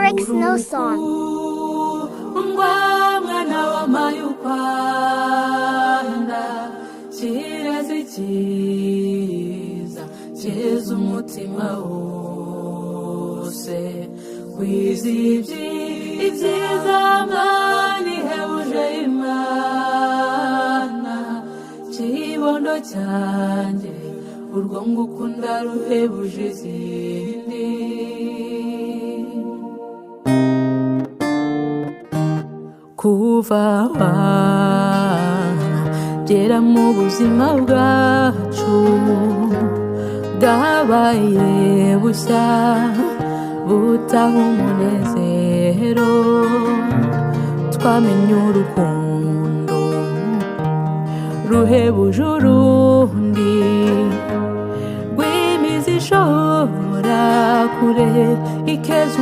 lyrics, no song. Mwana wa mayukwanda kirezi cyiza cyeza umutima wose wizibye ibyiza mani hebuje imana kibondo cyanjye urwo ngukunda ruhebuje izindi kuva gera mu buzima bwacu bwabaye bushya butaha umunezero twamenye urukundo ruhebuje urundi rw'imizi ishobora kure ikeza